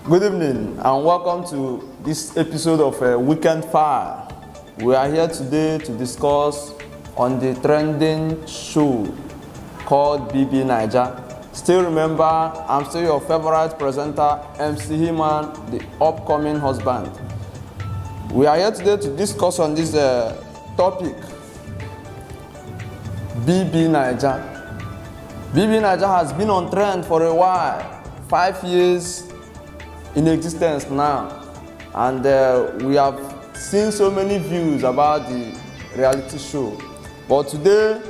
Good evening and welcome to this episode of Weekend Fire. We are here today to discuss on the trending show called BBnaija. Still remember, I'm still your favorite presenter, MC He-Man, the upcoming husband. We are here today to discuss on this topic, BBnaija. BBnaija has been on trend for a while, 5 years in existence now, and we have seen so many views about the reality show. But today,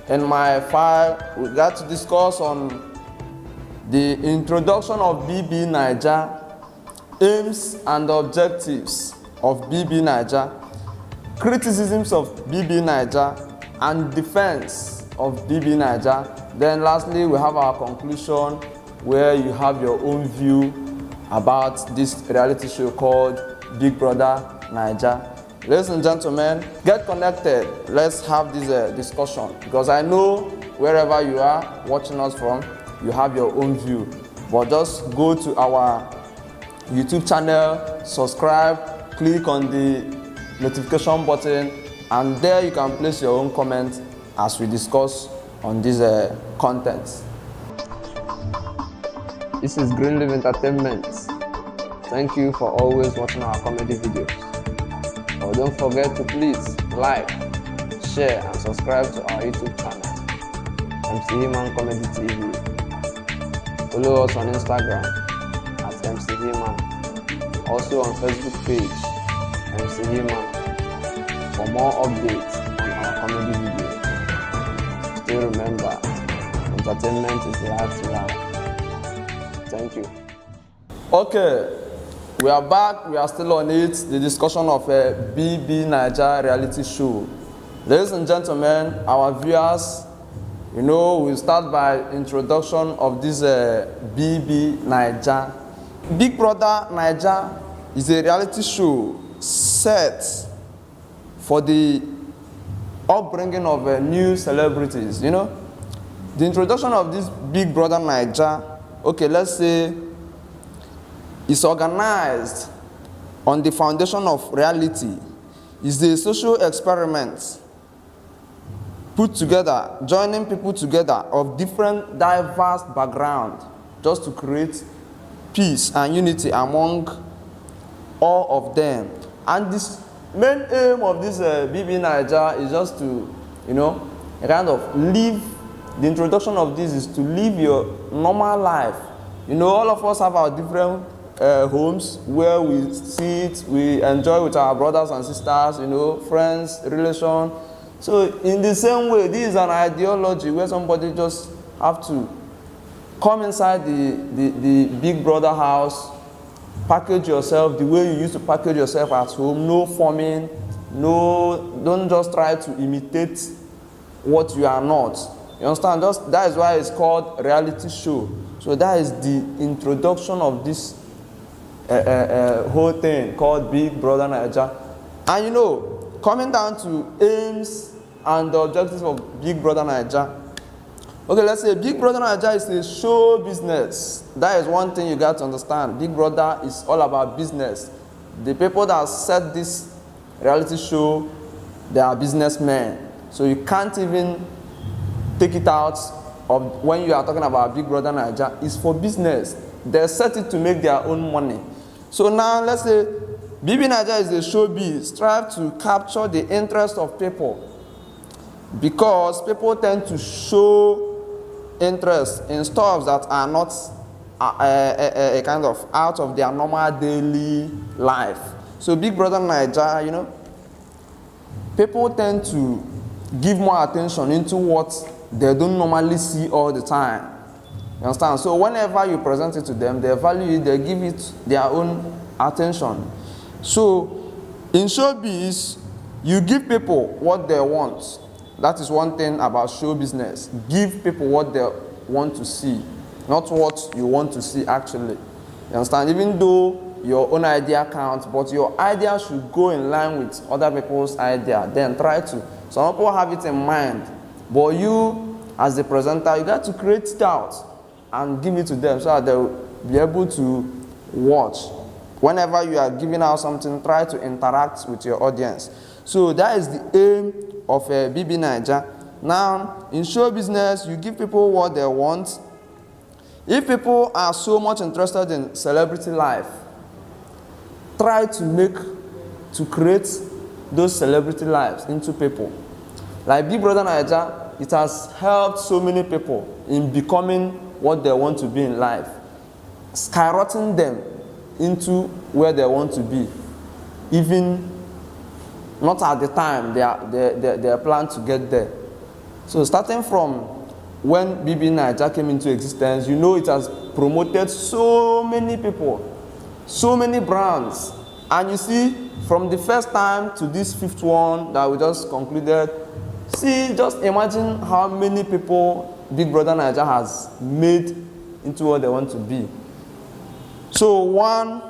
in my file, we got to discuss on the introduction of BBnaija, aims and objectives of BBnaija, criticisms of BBnaija, and defense of BBnaija. Then lastly, we have our conclusion where you have your own view about this reality show called Big Brother Naija. Ladies and gentlemen, get connected. Let's have this discussion, because I know wherever you are watching us from, you have your own view. But just go to our YouTube channel, subscribe, click on the notification button, and there you can place your own comment as we discuss on this content. This is Green Live Entertainment. Thank you for always watching our comedy videos. But don't forget to please like, share, and subscribe to our YouTube channel, MC He-Man Comedy TV. Follow us on Instagram at MC He-Man. Also on Facebook page, MC He-Man, for more updates on our comedy videos. Still remember, entertainment is life to life. Thank you. Okay, we are back. We are still on it. The discussion of a BBnaija reality show. Ladies and gentlemen, our viewers, we'll start by introduction of this BBnaija. Big Brother Naija is a reality show set for the upbringing of new celebrities. The introduction of this Big Brother Naija, okay, let's say it's organized on the foundation of reality. It's a social experiment put together, joining people together of different diverse backgrounds just to create peace and unity among all of them. And this main aim of this BBnaija is just to, kind of live. The introduction of this is to live your normal life. All of us have our different homes where we sit, we enjoy with our brothers and sisters, friends, relation. So in the same way, this is an ideology where somebody just have to come inside the Big Brother house, package yourself the way you used to package yourself at home, no forming, don't just try to imitate what you are not. You understand? That is why it's called reality show. So that is the introduction of this whole thing called Big Brother Naija. And coming down to aims and the objectives of Big Brother Naija. Okay, let's say Big Brother Naija is a show business. That is one thing you got to understand. Big Brother is all about business. The people that set this reality show, they are businessmen. So you can't even take it out of when you are talking about Big Brother Naija. It's for business. They set it to make their own money. So now let's say BBnaija is a showbiz, strive to capture the interest of people, because people tend to show interest in stuff that are not a kind of out of their normal daily life. So Big Brother Naija, people tend to give more attention into what they don't normally see all the time. You understand? So whenever you present it to them, they value it, they give it their own attention. So in showbiz, you give people what they want. That is one thing about show business. Give people what they want to see, not what you want to see actually. You understand? Even though your own idea counts, but your idea should go in line with other people's idea. Then try to. Some people have it in mind, but you, as the presenter, you got to create doubt and give it to them so that they'll be able to watch. Whenever you are giving out something, try to interact with your audience. So that is the aim of BBnaija. Now, in show business, you give people what they want. If people are so much interested in celebrity life, try to create those celebrity lives into people. Like BBnaija, it has helped so many people in becoming what they want to be in life, skyrocketing them into where they want to be, even not at the time they plan to get there. So starting from when BBnaija came into existence, you know it has promoted so many people, so many brands. And you see, from the first time to this fifth one that we just concluded, see, just imagine how many people BBnaija has made into what they want to be. So one,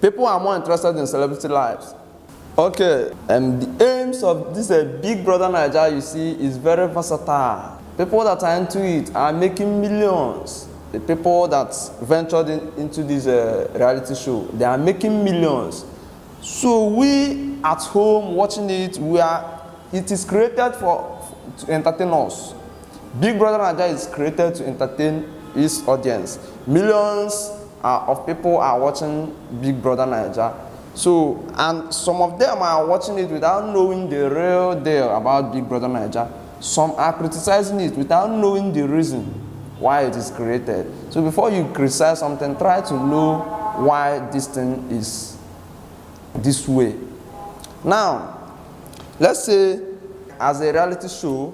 people are more interested in celebrity lives. Okay, the aims of this BBnaija, you see, is very versatile. People that are into it are making millions. The people that ventured into this reality show, they are making millions. So we at home watching it, it is created to entertain us. BBnaija is created to entertain its audience. Millions of people are watching BBnaija. So, and some of them are watching it without knowing the real deal about BBnaija. Some are criticizing it without knowing the reason why it is created. So before you criticize something, try to know why this thing is this way. Now, let's say as a reality show,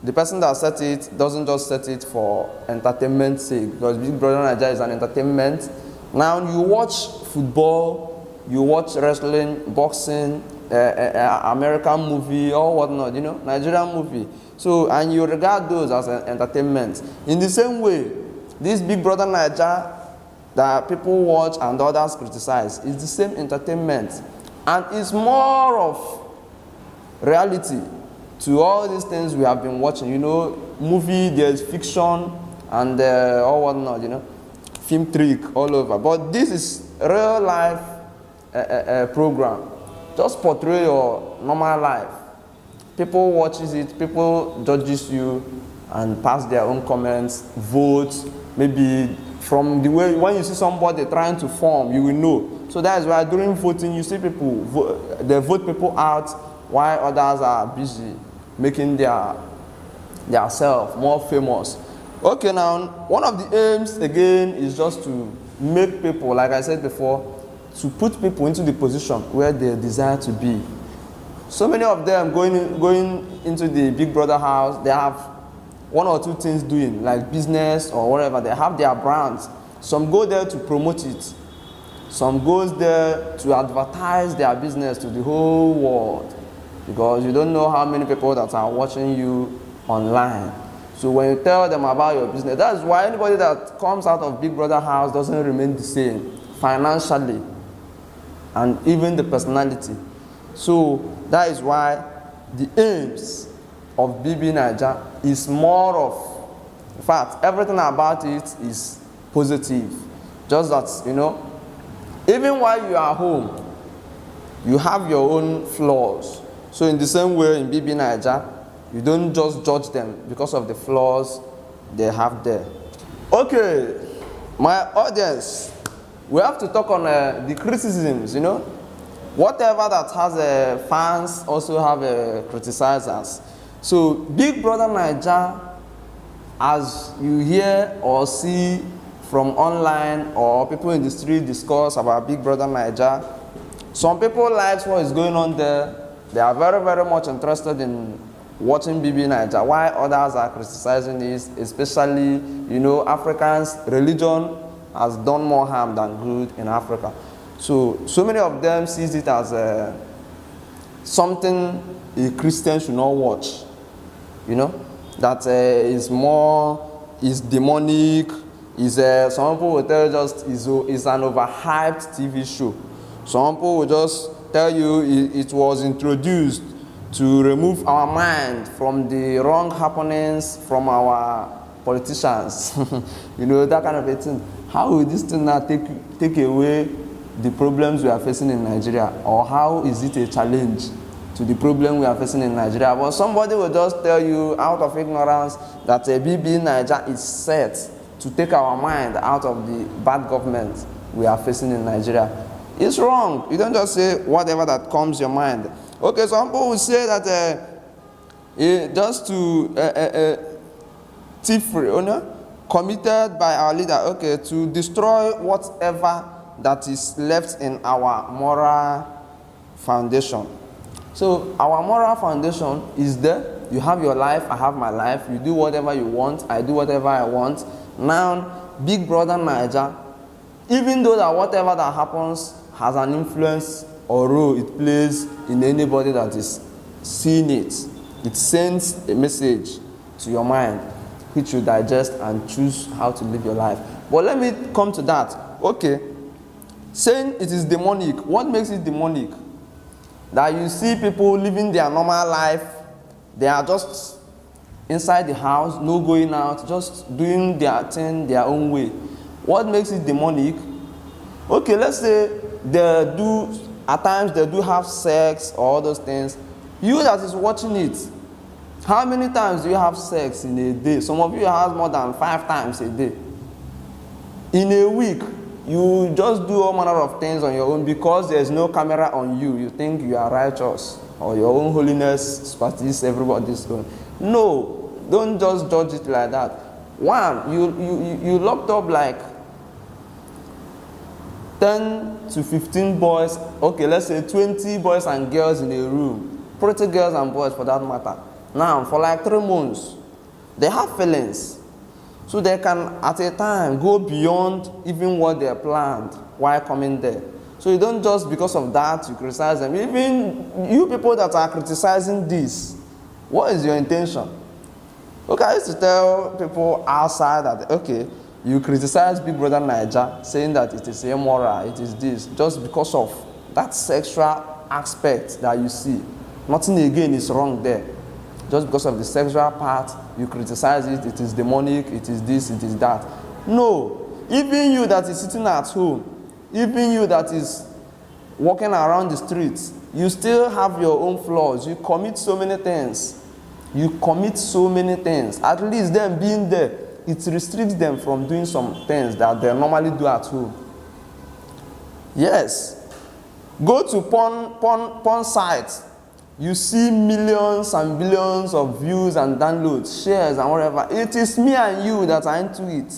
the person that set it doesn't just set it for entertainment's sake, because BBnaija is an entertainment. Now you watch football, you watch wrestling, boxing, American movie or whatnot, you know, Nigerian movie. So, and you regard those as entertainment. In the same way, this BBnaija that people watch and others criticize is the same entertainment. And it's more of reality to all these things we have been watching. You know, movie, there's fiction and all whatnot, you know, film trick all over. But this is real life program. Just portray your normal life. People watches it, people judges you and pass their own comments, vote, maybe from the way, when you see somebody trying to form, you will know. So that is why during voting, you see people, they vote people out while others are busy making their self more famous. Okay, now, one of the aims, again, is just to make people, like I said before, to put people into the position where they desire to be. So many of them going into the Big Brother house, they have one or two things doing, like business or whatever. They have their brands. Some go there to promote it. Some goes there to advertise their business to the whole world, because you don't know how many people that are watching you online. So when you tell them about your business, that's why anybody that comes out of Big Brother house doesn't remain the same financially and even the personality. So that is why the aims of BBnaija is more of, in fact, everything about it is positive. Just that, you know, even while you are home, you have your own flaws. So in the same way in BBnaija, you don't just judge them because of the flaws they have there. Okay, my audience, we have to talk on the criticisms, you know. Whatever that has fans also have criticizers. So BBnaija, as you hear or see from online or people in the street discuss about BBnaija, some people like what is going on there. They are very, very much interested in watching BBnaija, while others are criticizing this, especially, you know, Africans, religion has done more harm than good in Africa. So many of them sees it as something a Christian should not watch, you know, that is demonic, some people will tell just is an overhyped TV show. Some people will just tell you it was introduced to remove our mind from the wrong happenings from our politicians, you know, that kind of a thing. How will this thing now take away the problems we are facing in Nigeria? Or how is it a challenge to the problem we are facing in Nigeria? But somebody will just tell you out of ignorance that a BBnaija is set to take our mind out of the bad government we are facing in Nigeria. It's wrong. You don't just say whatever that comes your mind. Okay, some people will say that just to thievery, you know, committed by our leader, okay, to destroy whatever that is left in our moral foundation. So our moral foundation is there. You have your life, I have my life. You do whatever you want, I do whatever I want. Now, Big Brother Naija, even though that whatever that happens has an influence or role it plays in anybody that is seeing it, it sends a message to your mind which you digest and choose how to live your life. But let me come to that. Okay, saying it is demonic, what makes it demonic? That you see people living their normal life, they are just inside the house, no going out, just doing their thing their own way. What makes it demonic? Okay, let's say they do, at times they do have sex or all those things. You that is watching it, how many times do you have sex in a day? Some of you have more than 5 times a day. In a week, you just do all manner of things on your own because there's no camera on you. You think you are righteous or your own holiness practice everybody's own. No, don't just judge it like that. One, you locked up like 10 to 15 boys, okay, let's say 20 boys and girls in a room, pretty girls and boys for that matter. Now, for like 3 months, they have feelings. So they can, at a time, go beyond even what they planned while coming there. So you don't just, because of that, you criticize them. Even you people that are criticizing this, what is your intention? Okay, I used to tell people outside that, okay, you criticize Big Brother Naija, saying that it is immoral, it is this, just because of that sexual aspect that you see. Nothing again is wrong there. Just because of the sexual part, you criticize it, it is demonic, it is this, it is that. No, even you that is sitting at home, even you that is walking around the streets, you still have your own flaws. You commit so many things. You commit so many things. At least them being there, it restricts them from doing some things that they normally do at home. Yes. Go to porn sites. You see millions and billions of views and downloads, shares and whatever. It is me and you that are into it.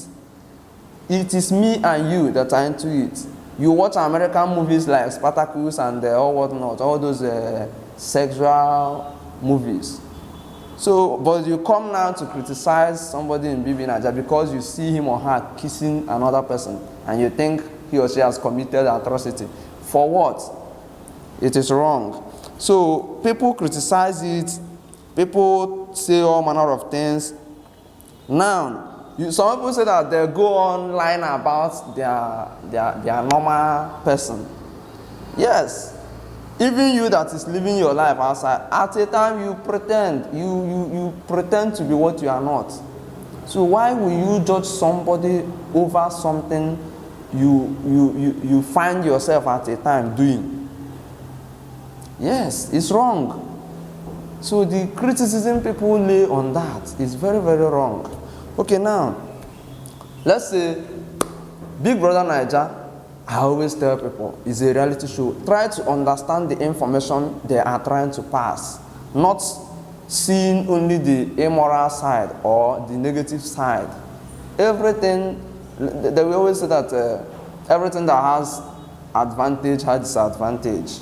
It is me and you that are into it. You watch American movies like Spartacus and all whatnot, all those sexual movies. So, but you come now to criticize somebody in BBnaija because you see him or her kissing another person and you think he or she has committed atrocity. For what? It is wrong. So people criticize it, people say all manner of things. Now, some people say that they go online about their normal person. Yes, even you that is living your life outside, at a time you pretend to be what you are not. So why will you judge somebody over something you find yourself at a time doing? Yes, it's wrong. So the criticism people lay on that is very, very wrong. Okay, now, let's say Big Brother Naija, I always tell people, is a reality show. Try to understand the information they are trying to pass, not seeing only the immoral side or the negative side. Everything, they will always say that everything that has advantage has disadvantage.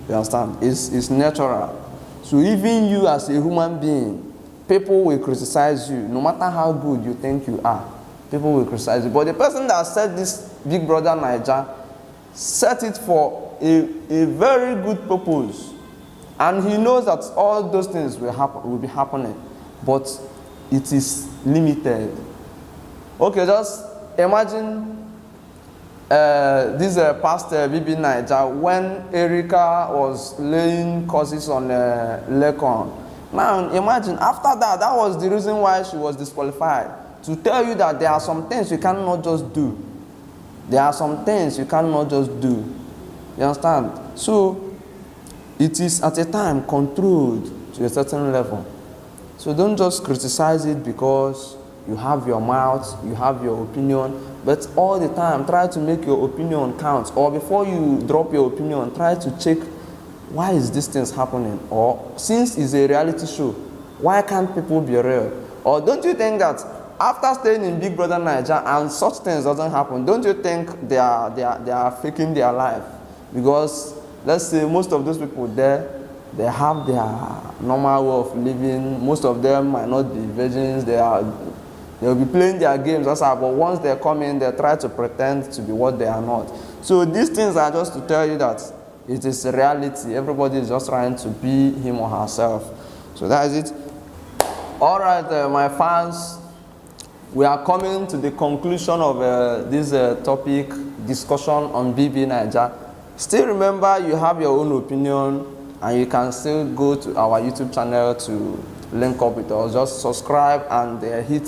You understand? It's natural. So even you as a human being, people will criticize you. No matter how good you think you are, people will criticize you. But the person that set this Big Brother Naija set it for a very good purpose. And he knows that all those things will be happening. But it is limited. Okay, just imagine this pastor BBnaija when Erica was laying curses on Lekon. Now imagine after that was the reason why she was disqualified. To tell you that there are some things you cannot just do. There are some things you cannot just do. You understand? So it is at a time controlled to a certain level. So don't just criticize it because you have your mouth, you have your opinion, but all the time try to make your opinion count. Or before you drop your opinion, try to check, why is this thing happening? Or since it's a reality show, why can't people be real? Or don't you think that after staying in Big Brother Naija and such things doesn't happen, don't you think they are faking their life? Because let's say most of those people there, they have their normal way of living. Most of them might not be virgins. They'll be playing their games also, but once they come in, they try to pretend to be what they are not. So these things are just to tell you that it is a reality. Everybody is just trying to be him or herself. So that is it. All right, my fans, we are coming to the conclusion of this topic discussion on BBnaija. Still remember, you have your own opinion, and you can still go to our YouTube channel to link up with us. Just subscribe and hit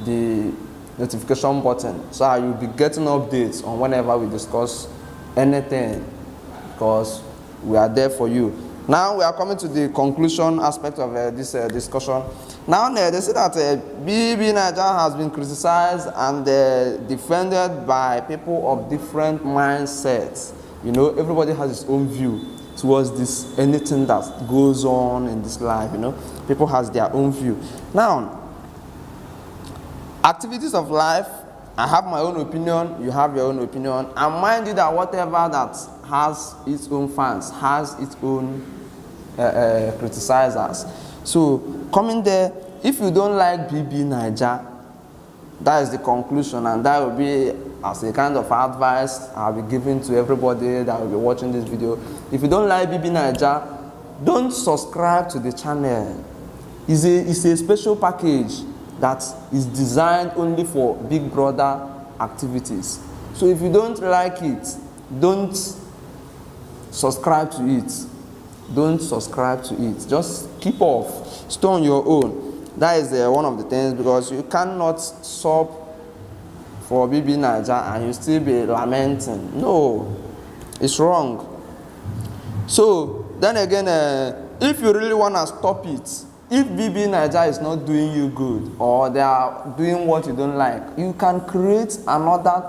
the notification button so you'll be getting updates on whenever we discuss anything, because we are there for you. Now we are coming to the conclusion aspect of this discussion. Now they say that BBnaija has been criticized and defended by people of different mindsets. You know, everybody has his own view towards this, anything that goes on in this life. You know, people has their own view. Now, activities of life, I have my own opinion, you have your own opinion, and mind you that whatever that has its own fans, has its own criticizers. So coming there, if you don't like BBnaija, that is the conclusion, and that will be as a kind of advice I'll be giving to everybody that will be watching this video. If you don't like BBnaija, don't subscribe to the channel. It's a special package that is designed only for Big Brother activities. So if you don't like it, don't subscribe to it. Don't subscribe to it. Just keep off. Stay on your own. That is one of the things, because you cannot sub for BBnaija and you still be lamenting. No, it's wrong. So then again, if you really want to stop it, if BBnaija is not doing you good, or they are doing what you don't like, you can create another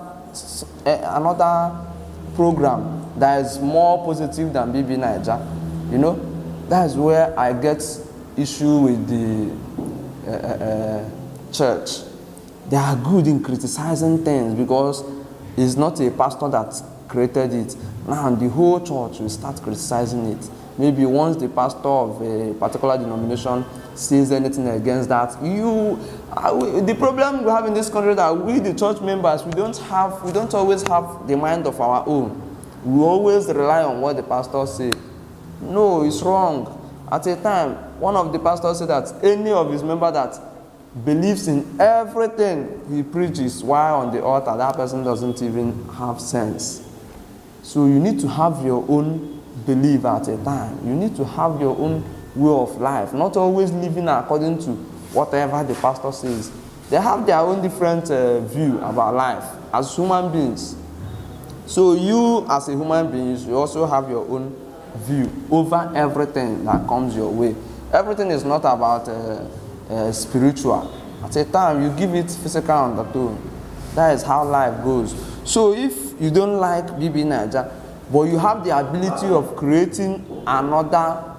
program that is more positive than BBnaija. You know, that's where I get issue with the church. They are good in criticizing things because it's not a pastor that created it. Now the whole church will start criticizing it. Maybe once the pastor of a particular denomination says anything against that, the problem we have in this country is that we, the church members, we don't always have the mind of our own. We always rely on what the pastor says. No, it's wrong. At a time, one of the pastors said that any of his members that believes in everything he preaches while on the altar, that person doesn't even have sense. So you need to have your own belief at a time. You need to have your own way of life, not always living according to whatever the pastor says. They have their own different view about life as human beings. So you, as a human being, you also have your own view over everything that comes your way. Everything is not about spiritual. At a time, you give it physical undertone. That is how life goes. So if you don't like BBnaija, but you have the ability of creating another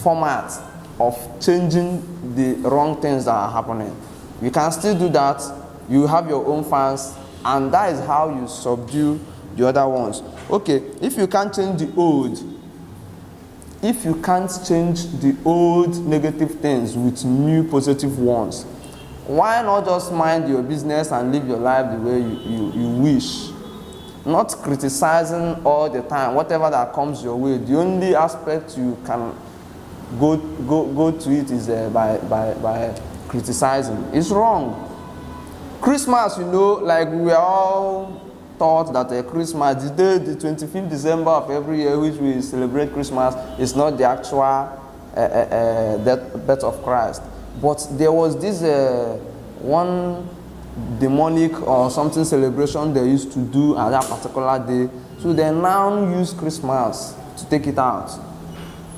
format of changing the wrong things that are happening, you can still do that. You have your own fans, and that is how you subdue the other ones. Okay, if you can't change the old, if you can't change the old negative things with new positive ones, why not just mind your business and live your life the way you wish? Not criticizing all the time, whatever that comes your way. The only aspect you can go to it is by criticizing. It's wrong. Christmas, you know, like we all thought that Christmas, the 25th December of every year, which we celebrate Christmas, is not the actual birth of Christ. But there was this one demonic or something celebration they used to do at that particular day. So they now use Christmas to take it out.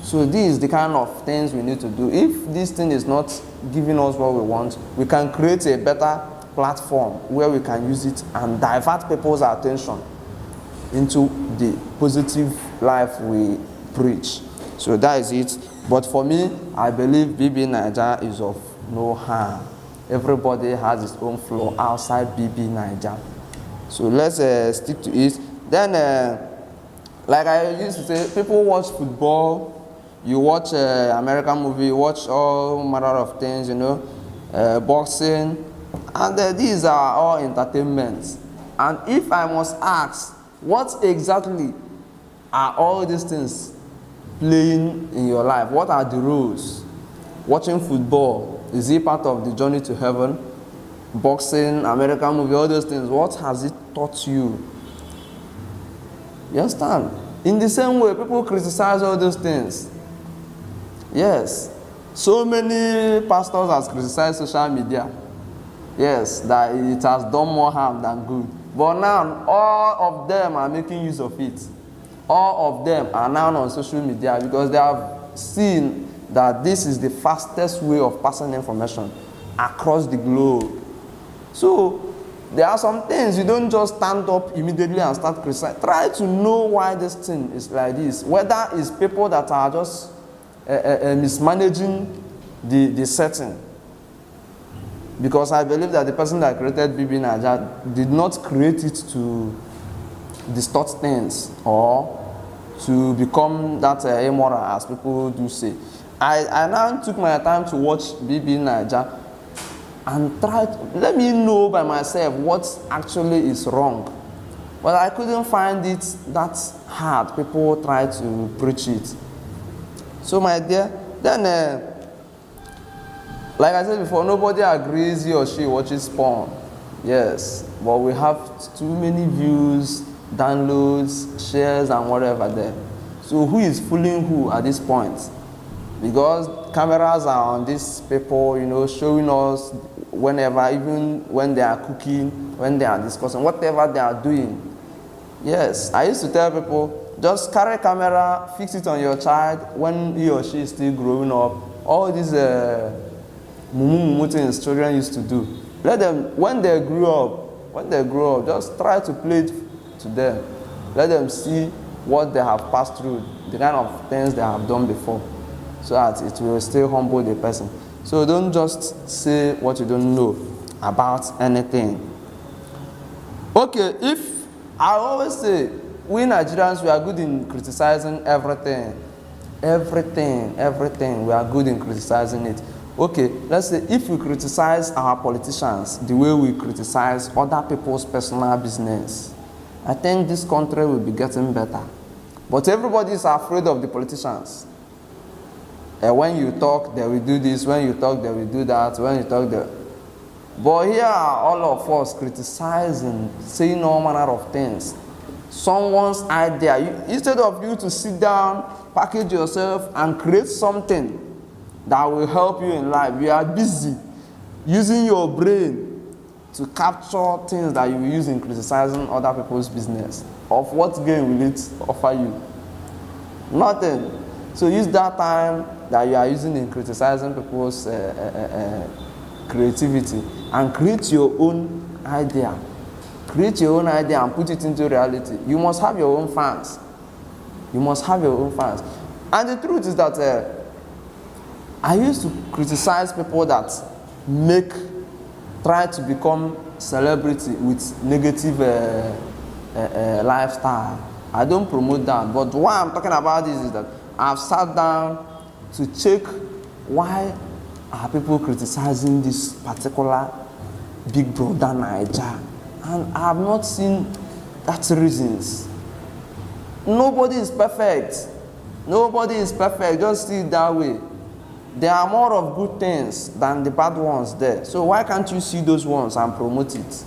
So this is the kind of things we need to do. If this thing is not giving us what we want, we can create a better platform where we can use it and divert people's attention into the positive life we preach. So that is it. But for me, I believe BBnaija is of no harm. Everybody has his own flaw outside BBnaija. So let's stick to it. Then, like I used to say, people watch football, you watch American movie, you watch all manner of things, boxing, and these are all entertainments. And if I must ask, what exactly are all these things playing in your life? What are the roles? Watching football, is it part of the journey to heaven? Boxing, American movie, all those things, what has it taught you? You understand? In the same way, people criticize all those things. Yes. So many pastors have criticized social media. Yes, that it has done more harm than good. But now, all of them are making use of it. All of them are now on social media because they have seen that this is the fastest way of passing information across the globe. So, there are some things you don't just stand up immediately and start criticizing. Try to know why this thing is like this. Whether it's people that are just mismanaging the setting. Because I believe that the person that created BBnaija did not create it to distort things or to become that immoral, as people do say. I now took my time to watch BBnaija and let me know by myself what actually is wrong. But I couldn't find it that hard. People try to preach it. So my dear, then like I said before, nobody agrees he or she watches porn. Yes, but we have too many views, downloads, shares, and whatever there. So who is fooling who at this point? Because cameras are on these people, showing us whenever, even when they are cooking, when they are discussing, whatever they are doing. Yes, I used to tell people, just carry a camera, fix it on your child when he or she is still growing up. All these mumu things children used to do. Let them, when they grow up, just try to play it to them. Let them see what they have passed through, the kind of things they have done before, so that it will still humble the person. So don't just say what you don't know about anything. Okay, if I always say, we Nigerians, we are good in criticizing everything. Everything, we are good in criticizing it. Okay, let's say if we criticize our politicians the way we criticize other people's personal business, I think this country will be getting better. But everybody is afraid of the politicians. When you talk, they will do this. When you talk, they will do that. When you talk, they... But here are all of us criticizing, saying all manner of things. Someone's idea. Instead of you to sit down, package yourself, and create something that will help you in life, you are busy using your brain to capture things that you will use in criticizing other people's business. Of what gain will it offer you? Nothing. So use that time that you are using in criticizing people's creativity and create your own idea. Create your own idea and put it into reality. You must have your own fans. You must have your own fans. And the truth is that I used to criticize people that try to become celebrity with negative lifestyle. I don't promote that. But why I'm talking about this is that I've sat down to check why are people criticizing this particular Big Brother Naija, and I have not seen that reasons. Nobody is perfect. Nobody is perfect. Just see it that way. There are more of good things than the bad ones there. So why can't you see those ones and promote it?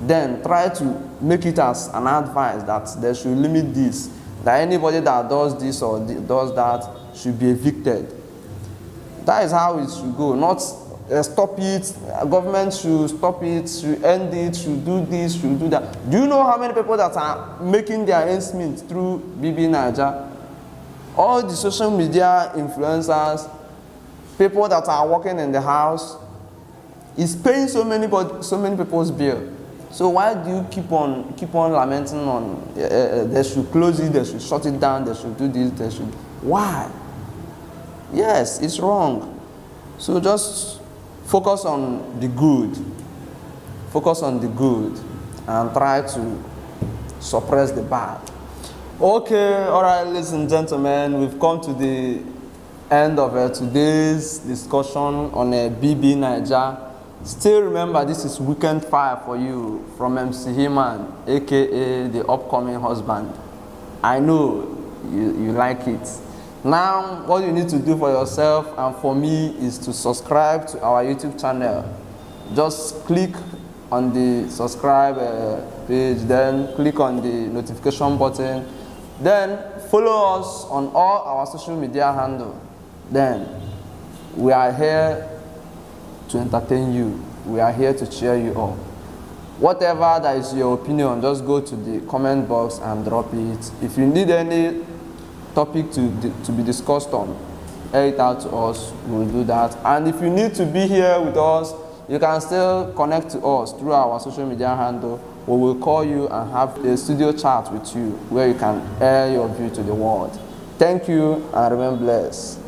Then try to make it as an advice that they should limit this, that anybody that does this or does that should be evicted. That is how it should go, not stop it, government should stop it, should end it, should do this, should do that. Do you know how many people that are making their ends meet through BBnaija? All the social media influencers, people that are working in the house, is paying so many people's bill. So why do you keep on lamenting on they should close it, they should shut it down, they should do this, they should? Why? Yes, it's wrong. So just focus on the good. Focus on the good and try to suppress the bad. Okay, all right, ladies and gentlemen, we've come to the end of today's discussion on BBnaija. Still remember, this is Weekend 5 for you from MC Heman, aka the upcoming husband. I know you like it. Now, what you need to do for yourself and for me is to subscribe to our YouTube channel. Just click on the subscribe page, then click on the notification button, then follow us on all our social media handles. Then we are here to entertain you. We are here to cheer you up. Whatever that is your opinion, just go to the comment box and drop it. If you need any topic to be discussed on, air it out to us, we'll do that. And if you need to be here with us, you can still connect to us through our social media handle. We will call you and have a studio chat with you where you can air your view to the world. Thank you and remain blessed.